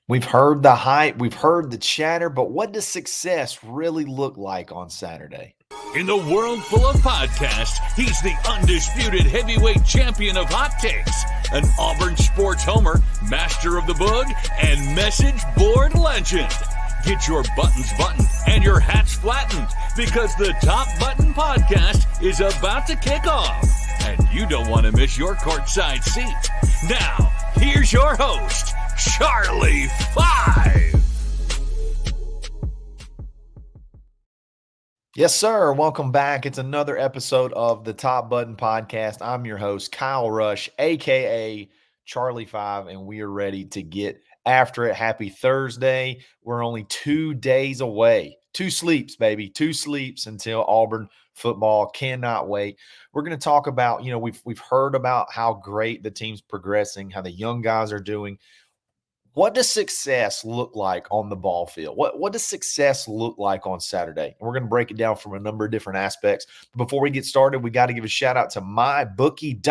We've heard the hype, we've heard the chatter, but what does success really look like on Saturday? In the world full of podcasts, he's the undisputed heavyweight champion of hot takes, an Auburn sports homer, master of the boog, and message board legend. Get your buttons buttoned and your hats flattened because the Top Button Podcast is about to kick off. And you don't want to miss your courtside seat. Now, here's your host, Charlie Five. Yes, sir. Welcome back. It's another episode of the Top Button Podcast. I'm your host, Kyle Rush, aka Charlie Five, and we are ready to get after it. Happy Thursday. We're only 2 days away. 2 sleeps, baby. 2 sleeps until Auburn football. Cannot wait. We're going to talk about, we've heard about how great the team's progressing, how the young guys are doing. What does success look like on the ball field? What does success look like on Saturday? And we're going to break it down from a number of different aspects. Before we get started, we got to give a shout out to Mybookie.ag.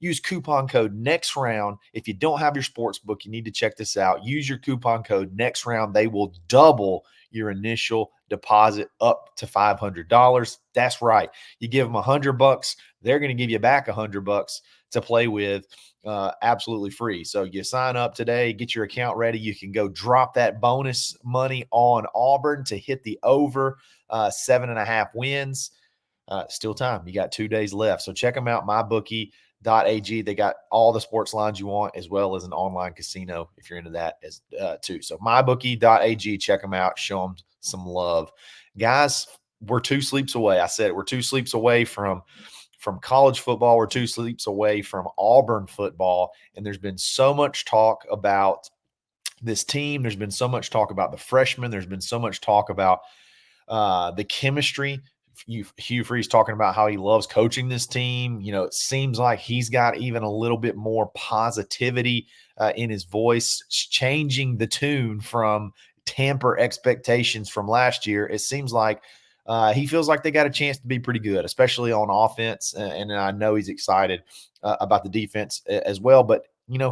Use coupon code NEXTROUND. If you don't have your sports book, you need to check this out. Use your coupon code NEXTROUND. They will double your initial deposit up to $500. That's right. You give them $100, they're going to give you back $100 to play with. Absolutely free. So you sign up today, get your account ready. You can go drop that bonus money on Auburn to hit the over 7.5 wins. Still time. You got 2 days left. So check them out, mybookie.ag. They got all the sports lines you want, as well as an online casino if you're into that as too. So mybookie.ag, check them out, show them some love. Guys, we're 2 sleeps away. I said we're 2 sleeps away from college football. We're 2 sleeps away from Auburn football. And there's been so much talk about this team. There's been so much talk about the freshmen. There's been so much talk about the chemistry. Hugh Freeze talking about how he loves coaching this team. It seems like he's got even a little bit more positivity in his voice, changing the tune from tamper expectations from last year. It seems like he feels like they got a chance to be pretty good, especially on offense. And I know he's excited about the defense as well. But,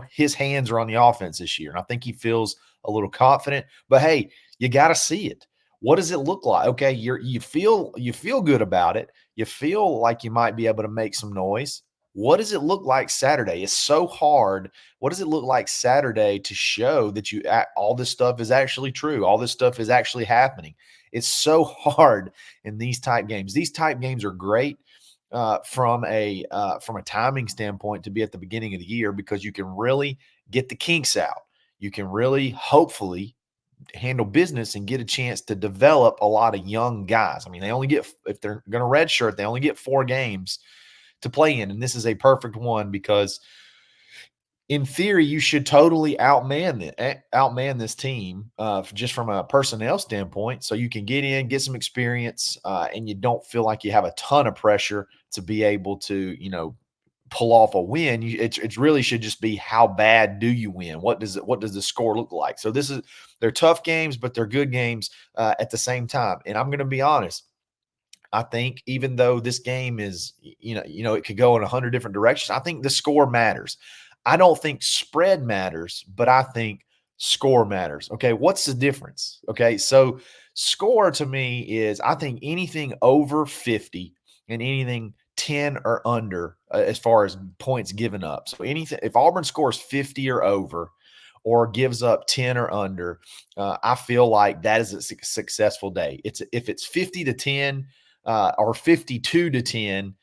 his hands are on the offense this year. And I think he feels a little confident. But, hey, you got to see it. What does it look like? Okay, you feel good about it. You feel like you might be able to make some noise. What does it look like Saturday? It's so hard. What does it look like Saturday to show that all this stuff is actually true? All this stuff is actually happening. It's so hard in these type games. These type games are great from a timing standpoint to be at the beginning of the year because you can really get the kinks out. You can really, hopefully, handle business and get a chance to develop a lot of young guys. I mean, they only get, if they're going to redshirt, they only get 4 games to play in. And this is a perfect one because in theory, you should totally outman this team just from a personnel standpoint. So you can get in, get some experience, and you don't feel like you have a ton of pressure to be able to, pull off a win. It really should just be how bad do you win? What does the score look like? So they're tough games, but they're good games at the same time. And I'm going to be honest. I think even though this game is, it could go in 100 different directions, I think the score matters. I don't think spread matters, but I think score matters. Okay, what's the difference? Okay, so score to me is I think anything over 50 and anything 10 or under as far as points given up. So anything, if Auburn scores 50 or over or gives up 10 or under, I feel like that is a successful day. If it's 50-10 or 52-10,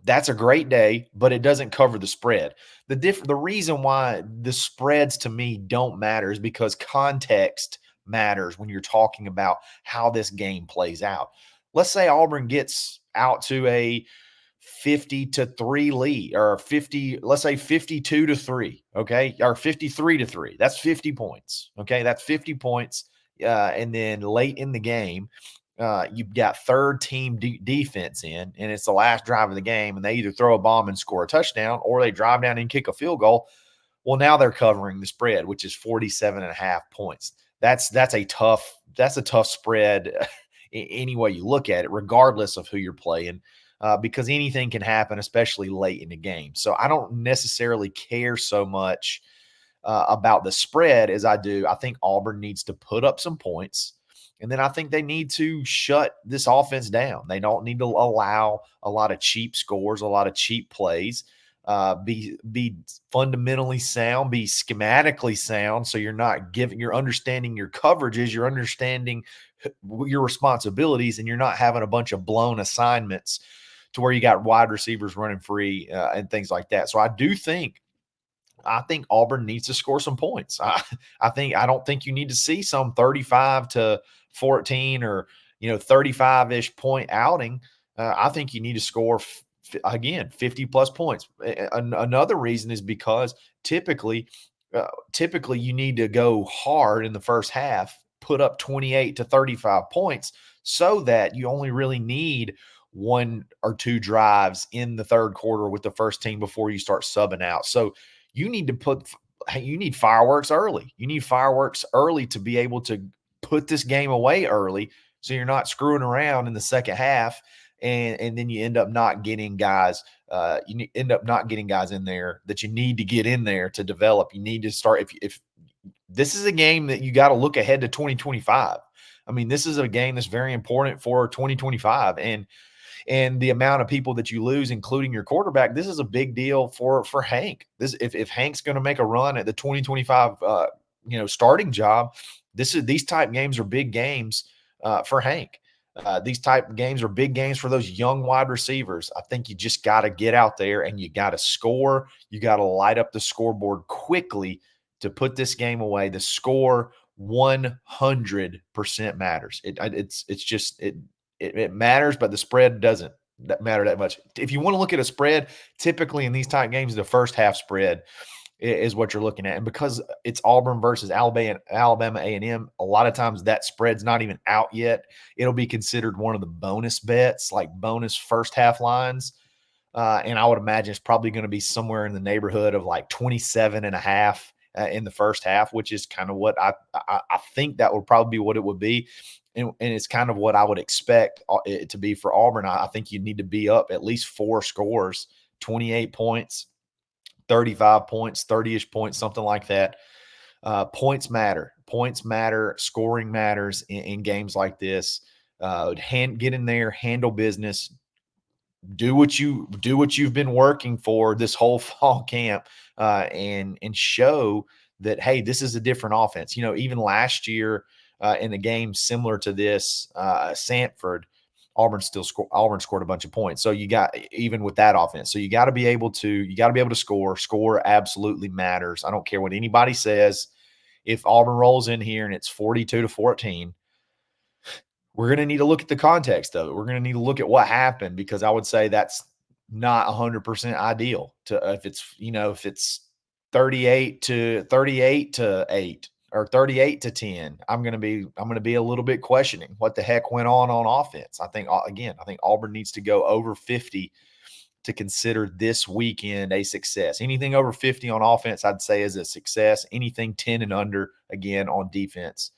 that's a great day, but it doesn't cover the spread. The reason why the spreads to me don't matter is because context matters when you're talking about how this game plays out. Let's say Auburn gets out to a 50-3 lead, or let's say 52-3, okay, or 53-3. That's 50 points. Okay, that's 50 points. And then late in the game, you've got third team defense in, and it's the last drive of the game, and they either throw a bomb and score a touchdown or they drive down and kick a field goal. Well, now they're covering the spread, which is 47.5 points. That's a tough spread any way you look at it, regardless of who you're playing, because anything can happen, especially late in the game. So I don't necessarily care so much about the spread as I do. I think Auburn needs to put up some points. And then I think they need to shut this offense down. They don't need to allow a lot of cheap scores, a lot of cheap plays. Be fundamentally sound, be schematically sound. So you're understanding your coverages, you're understanding your responsibilities, and you're not having a bunch of blown assignments to where you got wide receivers running free and things like that. So I think Auburn needs to score some points. I don't think you need to see some 35-14 or 35-ish point outing. I think you need to score again 50 plus points. Another reason is because typically you need to go hard in the first half, put up 28 to 35 points, so that you only really need one or two drives in the third quarter with the first team before you start subbing out. So you need fireworks early. You need fireworks early to be able to put this game away early, so you're not screwing around in the second half, and then you end up not getting guys. End up not getting guys in there that you need to get in there to develop. You need to start if this is a game that you got to look ahead to 2025. I mean, this is a game that's very important for 2025, and the amount of people that you lose, including your quarterback, this is a big deal for Hank. If Hank's going to make a run at the 2025 starting job, these type games are big games for Hank. These type games are big games for those young wide receivers. I think you just got to get out there and you got to score. You got to light up the scoreboard quickly to put this game away. The score 100% matters. It matters, but the spread doesn't matter that much. If you want to look at a spread, typically in these type games, the first half spread is what you're looking at. And because it's Auburn versus Alabama A&M, a lot of times that spread's not even out yet. It'll be considered one of the bonus bets, like bonus first half lines. And I would imagine it's probably going to be somewhere in the neighborhood of like 27.5 in the first half, which is kind of what I think that would probably be what it would be. And it's kind of what I would expect it to be for Auburn. I think you need to be up at least 4 scores, 28 points, 35 points, 30-ish points, something like that. Points matter. Points matter. Scoring matters in games like this. Get in there, handle business. Do what you've been working for this whole fall camp, and show that, hey, this is a different offense. Even last year, in a game similar to this, Sanford, Auburn scored a bunch of points. So you got, even with that offense, so you got to be able to score. Score absolutely matters. I don't care what anybody says. If Auburn rolls in here and it's 42-14, we're going to need to look at the context of it. We're going to need to look at what happened, because I would say that's not 100% ideal. If it's 38 to 8 or 38 to 10, I'm going to be a little bit questioning what the heck went on offense. I think Auburn needs to go over 50 to consider this weekend a success. Anything over 50 on offense, I'd say, is a success. Anything 10 and under, again, on defense,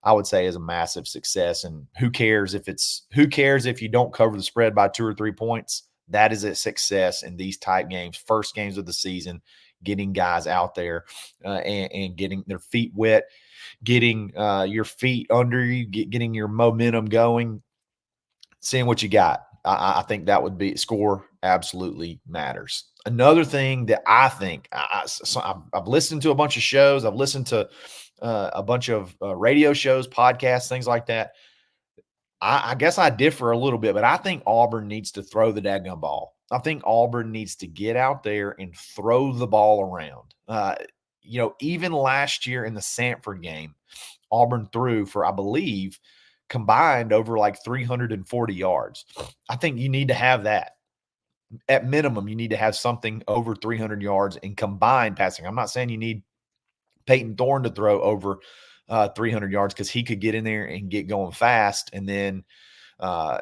I would say is a massive success. And who cares if you don't cover the spread by 2 or 3 points? That is a success in these type games, first games of the season, getting guys out there and getting their feet wet, getting your feet under you, getting your momentum going, seeing what you got. I think that would be, score absolutely matters. Another thing that I think, I've listened to a bunch of shows. I've listened to a bunch of radio shows, podcasts, things like that. I guess I differ a little bit, but I think Auburn needs to throw the daggum ball. I think Auburn needs to get out there and throw the ball around. Even last year in the Sanford game, Auburn threw for, I believe, combined over like 340 yards. I think you need to have that. At minimum, you need to have something over 300 yards in combined passing. I'm not saying you need Peyton Thorne to throw over 300 yards, because he could get in there and get going fast, and then throw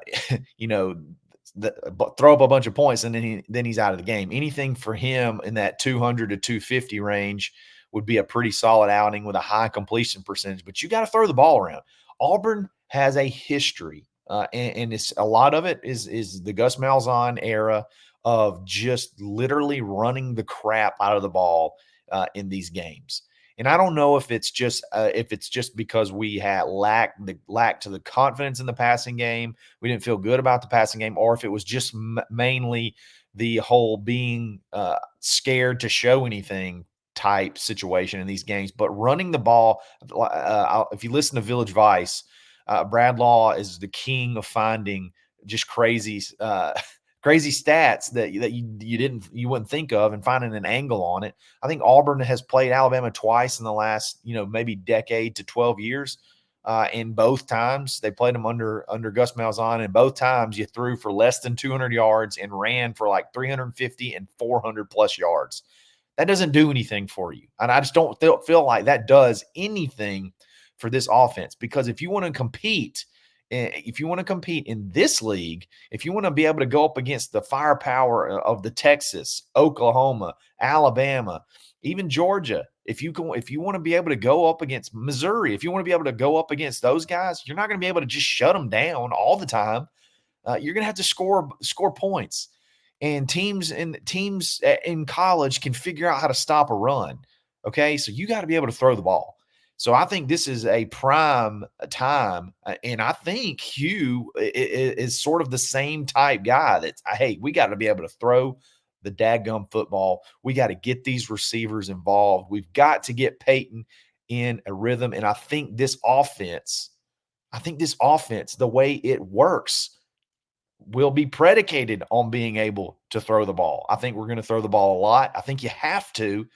up a bunch of points, and then he's out of the game. Anything for him in that 200 to 250 range would be a pretty solid outing with a high completion percentage. But you got to throw the ball around. Auburn has a history, and it's a lot of it is the Gus Malzahn era of just literally running the crap out of the ball in these games. And I don't know if it's just because we had lack to the confidence in the passing game, we didn't feel good about the passing game, or if it was just mainly the whole being scared to show anything type situation in these games. But running the ball, if you listen to Village Vice, Brad Law is the king of finding just crazy crazy stats that you wouldn't think of and finding an angle on it. I think Auburn has played Alabama twice in the last maybe decade to 12 years. In both times they played them under Gus Malzahn, and both times you threw for less than 200 yards and ran for like 350 and 400 plus yards. That doesn't do anything for you, and I just don't feel like that does anything for this offense. Because if you want to compete in this league, if you want to be able to go up against the firepower of the Texas, Oklahoma, Alabama, even Georgia, if you want to be able to go up against Missouri, if you want to be able to go up against those guys, you're not going to be able to just shut them down all the time. You're going to have to score points. And teams in college can figure out how to stop a run. Okay, so you got to be able to throw the ball. So I think this is a prime time, and I think Hugh is sort of the same type guy that, hey, we got to be able to throw the dadgum football. We got to get these receivers involved. We've got to get Peyton in a rhythm, and I think this offense, the way it works, will be predicated on being able to throw the ball. I think we're going to throw the ball a lot. I think you have to.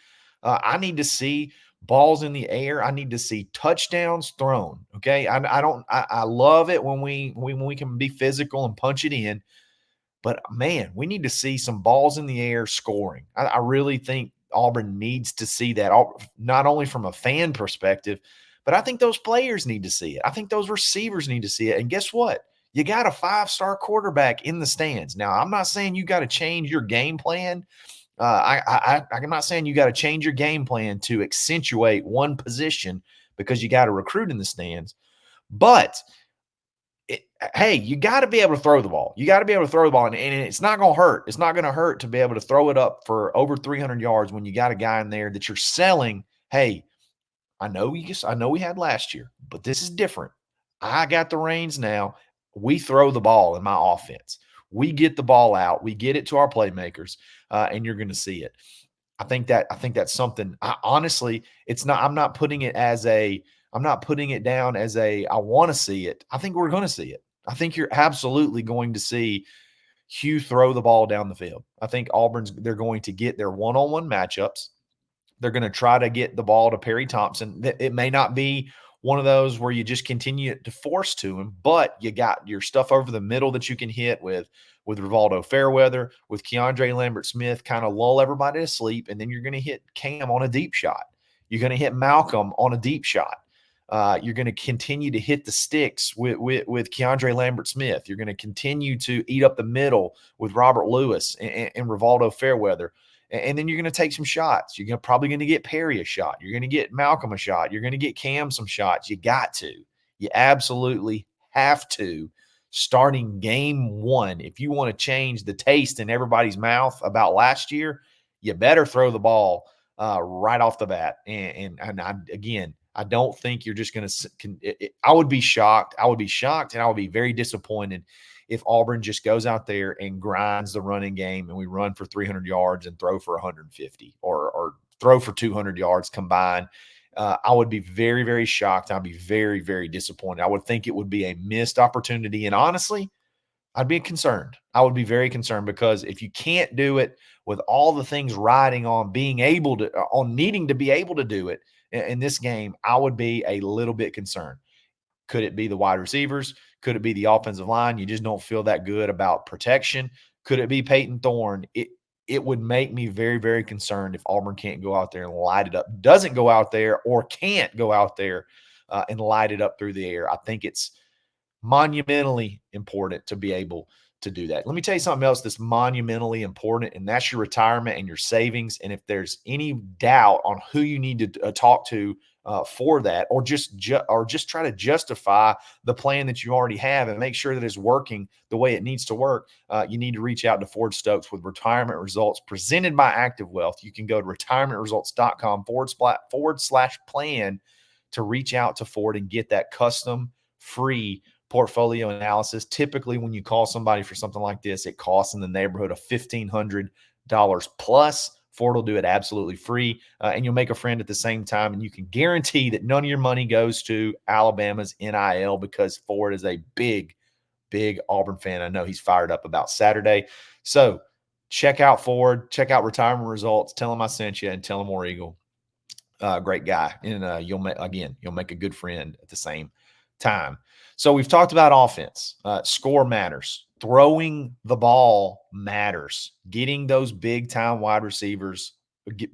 I need to see balls in the air. I need to see touchdowns thrown. Okay. I love it when we can be physical and punch it in, but man, we need to see some balls in the air scoring. I really think Auburn needs to see that, not only from a fan perspective, but I think those players need to see it. I think those receivers need to see it. And guess what? You got a 5-star quarterback in the stands. Now, I'm not saying you got to change your game plan. I'm not saying you got to change your game plan to accentuate one position because you got to recruit in the stands. But, hey, you got to be able to throw the ball. You got to be able to throw the ball, and it's not going to hurt. It's not going to hurt to be able to throw it up for over 300 yards when you got a guy in there that you're selling. Hey, I know we had last year, but this is different. I got the reins now. We throw the ball in my offense. We get the ball out. We get it to our playmakers, and you're going to see it. I think that's something. Honestly, it's not. I'm not putting it down as I want to see it. I think we're going to see it. I think you're absolutely going to see Hugh throw the ball down the field. I think they're going to get their one-on-one matchups. They're going to try to get the ball to Perry Thompson. It may not be one of those where you just continue to force to him, but you got your stuff over the middle that you can hit with Rivaldo Fairweather, with Keandre Lambert-Smith, kind of lull everybody to sleep, and then you're going to hit Cam on a deep shot. You're going to hit Malcolm on a deep shot. You're going to continue to hit the sticks with Keandre Lambert-Smith. You're going to continue to eat up the middle with Robert Lewis and Rivaldo Fairweather. And then you're going to take some shots. You're probably going to get Perry a shot. You're going to get Malcolm a shot. You're going to get Cam some shots. You got to. You absolutely have to. Starting game one, if you want to change the taste in everybody's mouth about last year, you better throw the ball right off the bat. And I don't think you're just going to – I would be shocked. I would be shocked, and I would be very disappointed if Auburn just goes out there and grinds the running game and we run for 300 yards and throw for 150 or throw for 200 yards combined. I would be very, very shocked. I'd be very, very disappointed. I would think it would be a missed opportunity. And honestly, I'd be concerned. I would be very concerned, because if you can't do it with all the things riding on needing to be able to do it in this game, I would be a little bit concerned. Could it be the wide receivers? Could it be the offensive line? You just don't feel that good about protection. Could it be Peyton Thorne? It would make me very, very concerned if Auburn can't go out there and light it up, doesn't go out there or can't go out there and light it up through the air. I think it's monumentally important to be able to do that. Let me tell you something else that's monumentally important, and that's your retirement and your savings. And if there's any doubt on who you need to talk to for that, or just try to justify the plan that you already have and make sure that it's working the way it needs to work, you need to reach out to Ford Stokes with retirement results presented by Active Wealth. You can go to retirementresults.com/plan to reach out to Ford and get that custom free portfolio analysis. Typically, when you call somebody for something like this, it costs in the neighborhood of $1,500 plus. Ford will do it absolutely free, and you'll make a friend at the same time, and you can guarantee that none of your money goes to Alabama's NIL, because Ford is a big Auburn fan. I know he's fired up about Saturday. So check out Ford, check out retirement results, tell him I sent you, and tell him War Eagle. Great guy. And you'll make a good friend at the same time. So we've talked about offense. Score matters. Throwing the ball matters. Getting those big time wide receivers,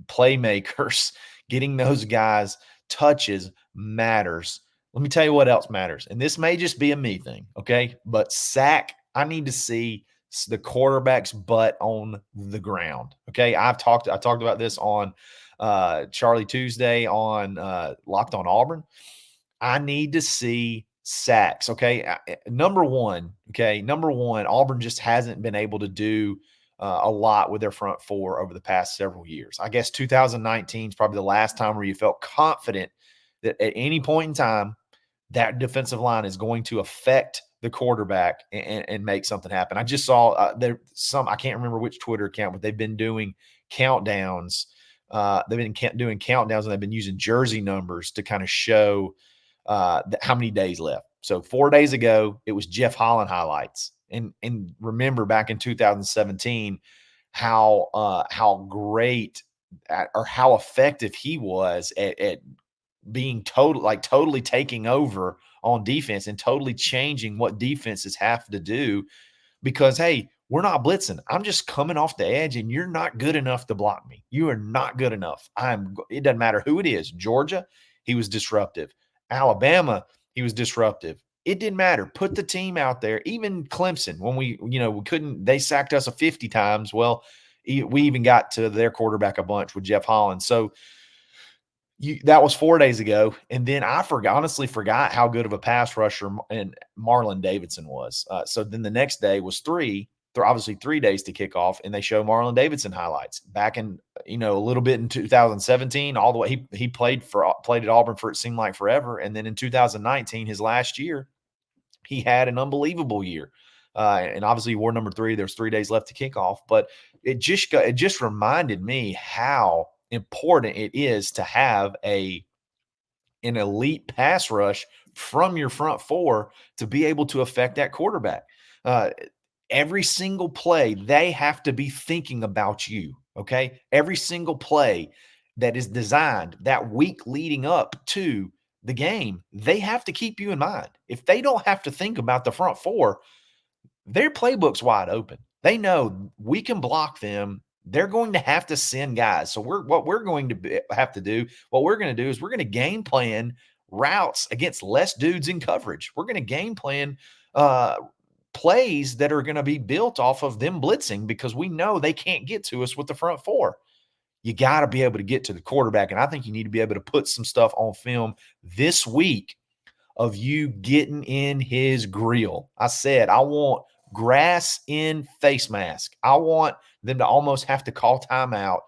playmakers, getting those guys touches matters. Let me tell you what else matters. And this may just be a me thing, okay? But I need to see the quarterback's butt on the ground. Okay. I talked about this on Charlie Tuesday on Locked on Auburn. I need to see sacks. Okay. Number one, Auburn just hasn't been able to do a lot with their front four over the past several years. I guess 2019 is probably the last time where you felt confident that at any point in time that defensive line is going to affect the quarterback and make something happen. I just saw I can't remember which Twitter account, but they've been doing countdowns. They've been doing countdowns, and they've been using jersey numbers to kind of show how many days left. So 4 days ago, it was Jeff Holland highlights. And remember back in 2017, how great or how effective he was at being totally taking over on defense and totally changing what defenses have to do, because, hey, we're not blitzing. I'm just coming off the edge, and you're not good enough to block me. You are not good enough. It doesn't matter who it is. Georgia, he was disruptive. Alabama, he was disruptive. It didn't matter. Put the team out there. Even Clemson, when we couldn't, they sacked us 50 times. Well, we even got to their quarterback a bunch with Jeff Holland. So that was 4 days ago. And then I honestly forgot how good of a pass rusher and Marlon Davidson was. So then the next day was obviously 3 days to kick off, and they show Marlon Davidson highlights back in, a little bit in 2017, all the way. He played at Auburn for, it seemed like forever. And then in 2019, his last year, he had an unbelievable year. And obviously he wore number 3. There's 3 days left to kick off, but it just reminded me how important it is to have an elite pass rush from your front four to be able to affect that quarterback. Every single play, they have to be thinking about you, okay? Every single play that is designed that week leading up to the game, they have to keep you in mind. If they don't have to think about the front four, their playbook's wide open. They know we can block them. They're going to have to send guys. So what we're going to do is we're going to game plan routes against less dudes in coverage. We're going to game plan plays that are going to be built off of them blitzing, because we know they can't get to us with the front four. You got to be able to get to the quarterback, and I think you need to be able to put some stuff on film this week of you getting in his grill. I said I want grass in face mask. I want them to almost have to call timeout,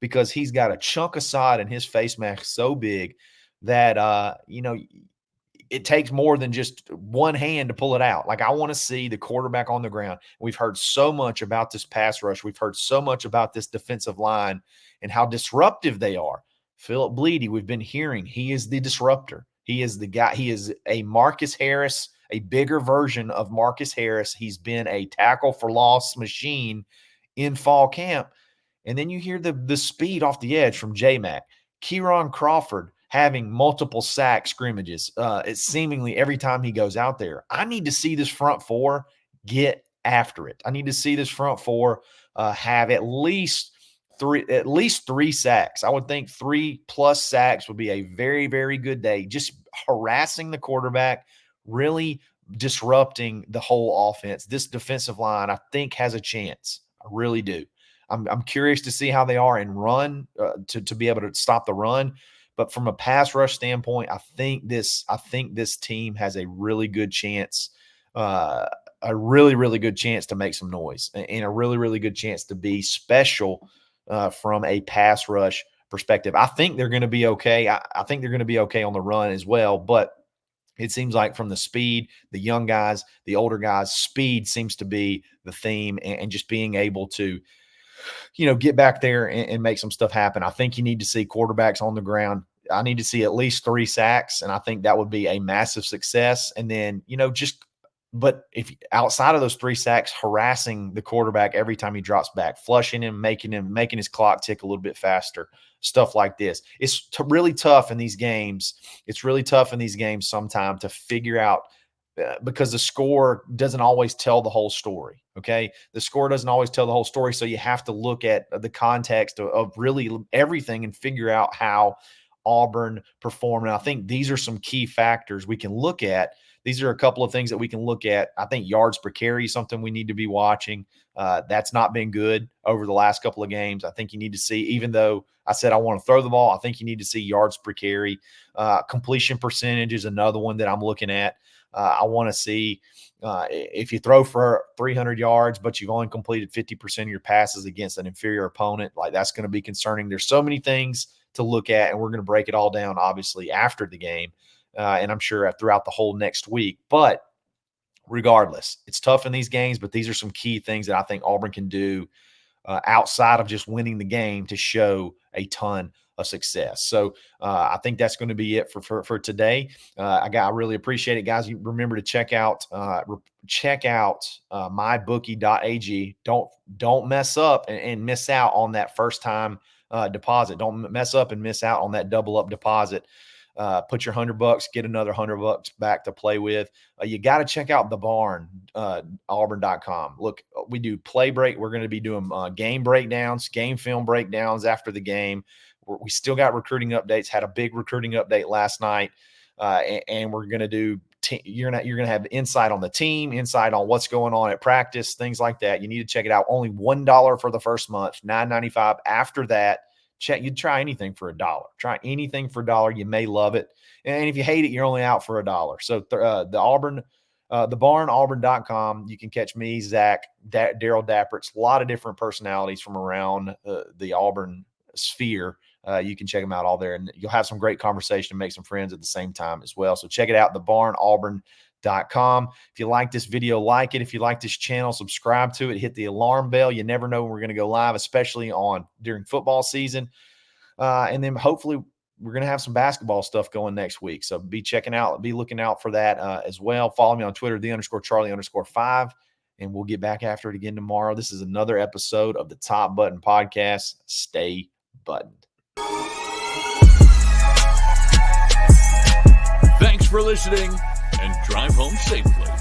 because he's got a chunk of sod in his face mask so big that it takes more than just one hand to pull it out. Like, I want to see the quarterback on the ground. We've heard so much about this pass rush. We've heard so much about this defensive line and how disruptive they are. Philip Bleedy, we've been hearing, he is the disruptor. He is the guy. He is a Marcus Harris, a bigger version of Marcus Harris. He's been a tackle for loss machine in fall camp. And then you hear the speed off the edge from J-Mac. Kieron Crawford having multiple sack scrimmages. It's seemingly every time he goes out there. I need to see this front four get after it. I need to see this front four have at least three sacks. I would think 3+ sacks would be a very, very good day. Just harassing the quarterback, really disrupting the whole offense. This defensive line, I think, has a chance. I really do. I'm curious to see how they are in run to be able to stop the run. But from a pass rush standpoint, I think this team has a really good chance, a really, really good chance to make some noise and a really, really good chance to be special from a pass rush perspective. I think they're going to be okay. I think they're going to be okay on the run as well, but it seems like from the speed, the young guys, the older guys, speed seems to be the theme, and just being able to, get back there and make some stuff happen. I think you need to see quarterbacks on the ground. I need to see at least 3 sacks, and I think that would be a massive success. And then, but if outside of those 3 sacks, harassing the quarterback every time he drops back, flushing him, making his clock tick a little bit faster, stuff like this. It's really tough in these games. It's really tough in these games sometimes to figure out, because the score doesn't always tell the whole story. Okay. The score doesn't always tell the whole story. So you have to look at the context of really everything and figure out how Auburn performed. And I think these are some key factors we can look at. These are a couple of things that we can look at. I think yards per carry is something we need to be watching. That's not been good over the last couple of games. I think you need to see, even though I said I want to throw the ball, I think you need to see yards per carry. Completion percentage is another one that I'm looking at. I want to see if you throw for 300 yards, but you've only completed 50% of your passes against an inferior opponent, like that's going to be concerning. There's so many things to look at, and we're going to break it all down, obviously, after the game. And I'm sure throughout the whole next week. But regardless, it's tough in these games, but these are some key things that I think Auburn can do outside of just winning the game to show a ton of success. So I think that's going to be it for today. I really appreciate it, guys. You remember to check out mybookie.ag. Don't mess up and miss out on that first time deposit. Don't mess up and miss out on that double up deposit. Put your $100, get another $100 back to play with. You got to check out the barn, auburn.com. Look, we do play break. We're going to be doing game breakdowns, game film breakdowns after the game. We still got recruiting updates. Had a big recruiting update last night, and we're going to do. You're going to have insight on the team, insight on what's going on at practice, things like that. You need to check it out. Only $1 for the first month, $9.95 after that. You'd try anything for $1. Try anything for $1. You may love it. And if you hate it, you're only out for $1. So the barn, auburn.com. You can catch me, Zach, Daryl Dapperts, a lot of different personalities from around the Auburn sphere. You can check them out all there, and you'll have some great conversation and make some friends at the same time as well. So check it out, the barn, auburn.com. If you like this video, like it. If you like this channel, subscribe to it. Hit the alarm bell. You never know when we're going to go live, especially during football season. And then hopefully we're going to have some basketball stuff going next week. So be looking out for that as well. Follow me on Twitter, _Charlie_5, and we'll get back after it again tomorrow. This is another episode of the Top Button Podcast. Stay buttoned. Thanks for listening, and drive home safely.